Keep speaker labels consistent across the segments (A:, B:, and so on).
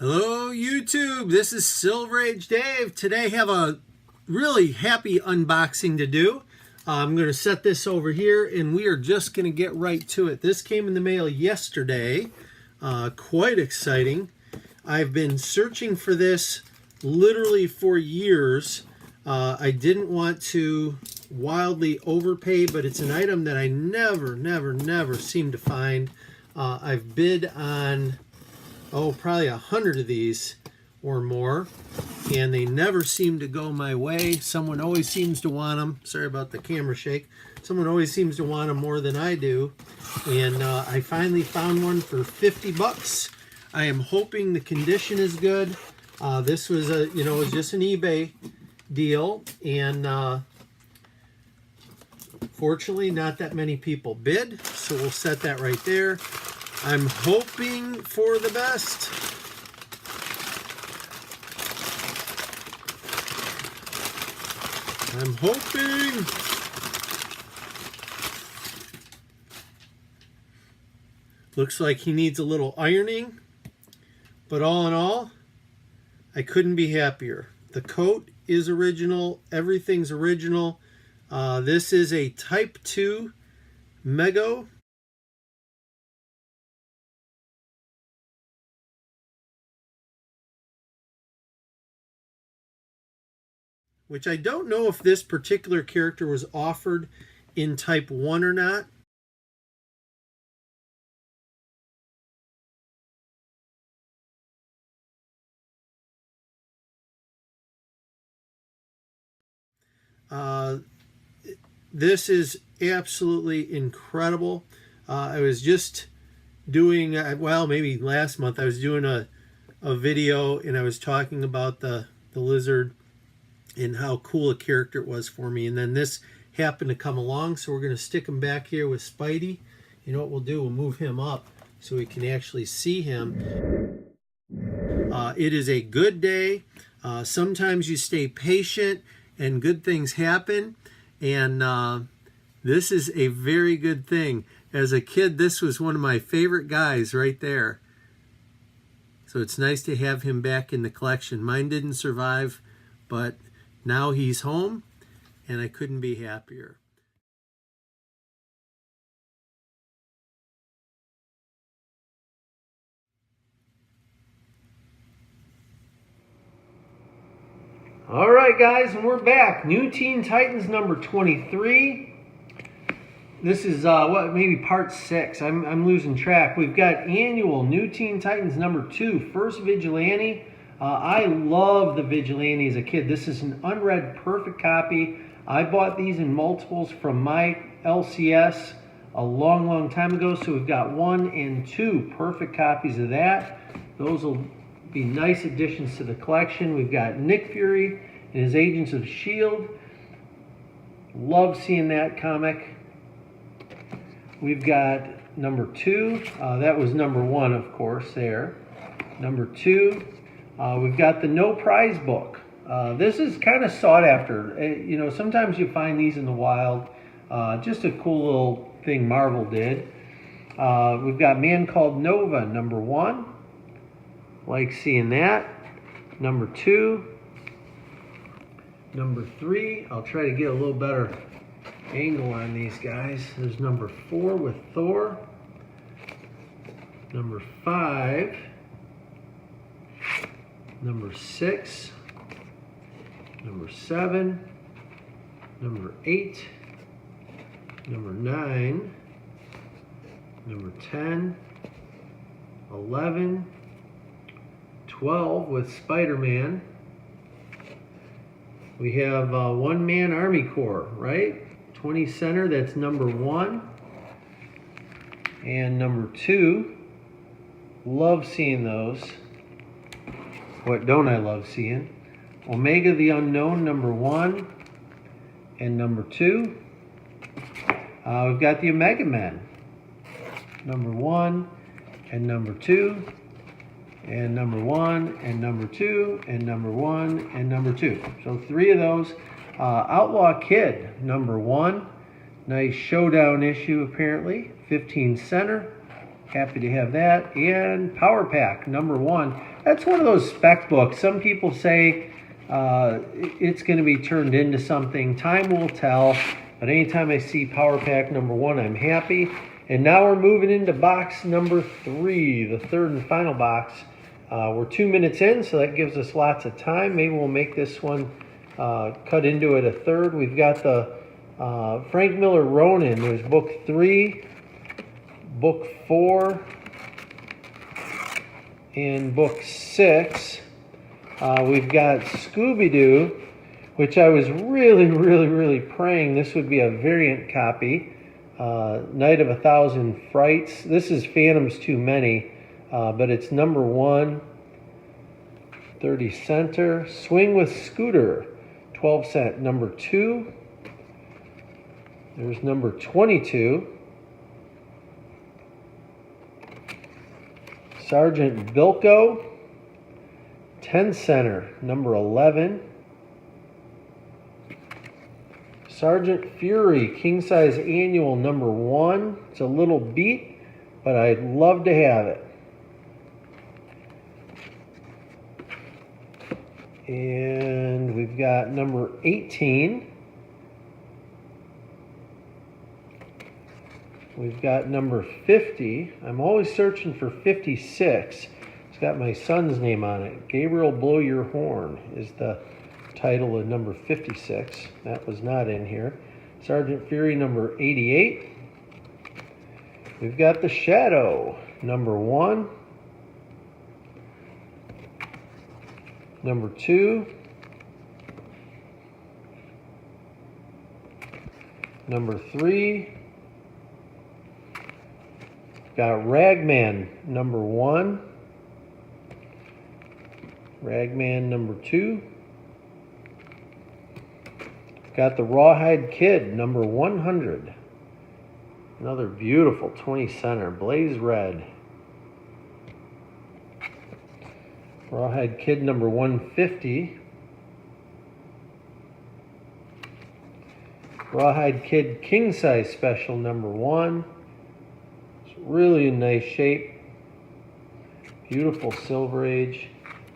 A: Hello YouTube, this is Silver Age Dave. Today I have a really happy unboxing to do. I'm going to set this over here and we are just going to get right to it. This came in the mail yesterday. Quite exciting. I've been searching for this literally for years. I didn't want to wildly overpay, but it's an item that I never seem to find. I've bid on probably 100 of these or more, and they never seem to go my way. Someone always seems to want them. Sorry about the camera shake. Someone always seems to want them more than I do, and I finally found one for 50 bucks. I am hoping the condition is good. This was it was just an eBay deal, and fortunately not that many people bid, so we'll set that right there. I'm hoping for the best. I'm hoping. Looks like he needs a little ironing, but all in all, I couldn't be happier. The coat is original, everything's original. This is a Type 2 Mego. Which I don't know if this particular character was offered in Type 1 or not. This is absolutely incredible. I was just doing, well, maybe last month, I was doing a video and I was talking about the lizard and how cool a character it was for me. And then this happened to come along, so we're going to stick him back here with Spidey. You know what we'll do? We'll move him up so we can actually see him. It is a good day. Sometimes you stay patient and good things happen. And this is a very good thing. As a kid, this was one of my favorite guys right there. So it's nice to have him back in the collection. Mine didn't survive, but now he's home, and I couldn't be happier. All right, guys, and we're back. New Teen Titans number 23. This is, maybe part 6. I'm losing track. We've got annual New Teen Titans number 2, First Vigilante. I love the Vigilante as a kid. This is an unread perfect copy. I bought these in multiples from my LCS a long time ago. So we've got 1 and 2 perfect copies of that. Those will be nice additions to the collection. We've got Nick Fury and his Agents of S.H.I.E.L.D. Love seeing that comic. We've got number 2. That was number 1, of course, there. Number 2. We've got the No Prize book. This is kind of sought after. Sometimes you find these in the wild. Just a cool little thing Marvel did. We've got Man Called Nova, number 1. Like seeing that. Number 2. Number 3. I'll try to get a little better angle on these guys. There's number 4 with Thor. Number 5. Number 6, number 7, number 8, number 9, number 10, 11, 12 with Spider-Man. We have One-Man Army Corps, right? 20 center, that's number 1. And number 2, love seeing those. What don't I love seeing? Omega the Unknown, number 1 and number 2. We've got the Omega Men, number 1 and number 2, and number 1 and number 2, and number 1 and number 2. So 3 of those. Outlaw Kid, number 1. Nice showdown issue, apparently. 15 center. Happy to have that. And Power Pack number 1. That's one of those spec books. Some people say it's going to be turned into something. Time will tell. But anytime I see Power Pack number 1, I'm happy. And now we're moving into box number 3, the third and final box. We're 2 minutes in, so that gives us lots of time. Maybe we'll make this one cut into it a third. We've got the Frank Miller Ronin. There's book 3, book 4, and book 6. We've got Scooby-Doo, which I was really praying this would be a variant copy. Night of 1,000 Frights. This is Phantoms Too Many, but it's number 1, 30 center. Swing with Scooter, 12 cent. Number 2. There's number 22. Sergeant Bilko, 10 center. Number 11. Sergeant Fury, king size annual, number 1. It's a little beat, but I'd love to have it. And we've got number 18. We've got number 50. I'm always searching for 56. It's got my son's name on it. Gabriel Blow Your Horn is the title of number 56. That was not in here. Sergeant Fury number 88. We've got The Shadow number 1. Number 2. Number 3. Got Ragman number 1. Ragman number 2. Got the Rawhide Kid number 100. Another beautiful 20 center, blaze red. Rawhide Kid number 150. Rawhide Kid king size special number 1. It's really in nice shape. Beautiful Silver Age.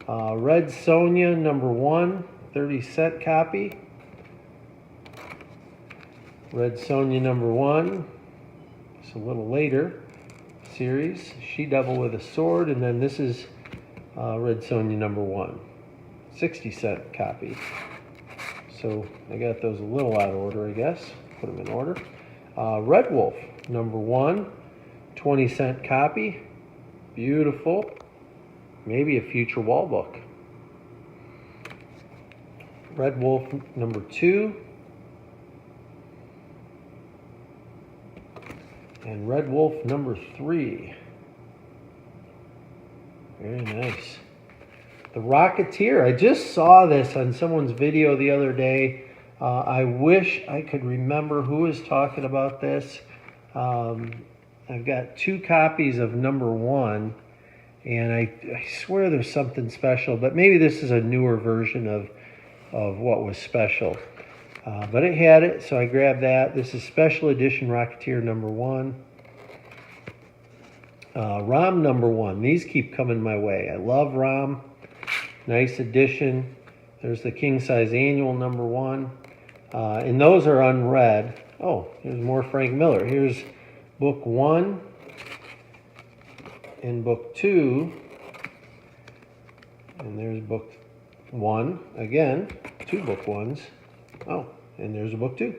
A: Red Sonja number 1, 30 cent copy. Red Sonja number 1. It's a little later series. She-Devil with a Sword, and then this is Red Sonja number 1, 60 cent copy. So I got those a little out of order, I guess. Put them in order. Red Wolf number 1, 20 cent copy. Beautiful. Maybe a future wall book. Red Wolf number 2. And Red Wolf number 3. Very nice. The Rocketeer. I just saw this on someone's video the other day. I wish I could remember who was talking about this. I've got 2 copies of number 1. And I swear there's something special, but maybe this is a newer version of what was special. But it had it, so I grabbed that. This is Special Edition Rocketeer number 1. ROM number 1. These keep coming my way. I love ROM. Nice edition. There's the king size annual number 1. And those are unread. Oh, here's more Frank Miller. Here's book 1. In book 2, and there's book 1 again, 2 book 1s. Oh, and there's a book 2.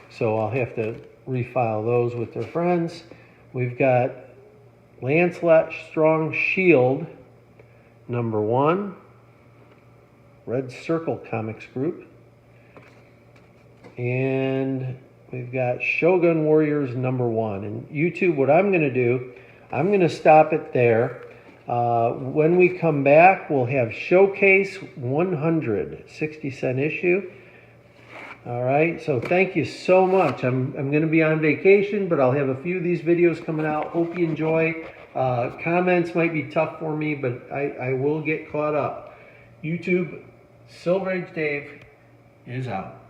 A: So I'll have to refile those with their friends. We've got Lancelot Strong Shield number 1, Red Circle Comics Group, and we've got Shogun Warriors number 1. And YouTube, what I'm going to do, I'm going to stop it there. When we come back, we'll have Showcase 100, 60 cent issue. All right, so thank you so much. I'm going to be on vacation, but I'll have a few of these videos coming out. Hope you enjoy. Comments might be tough for me, but I will get caught up. YouTube, Silver Age Dave is out.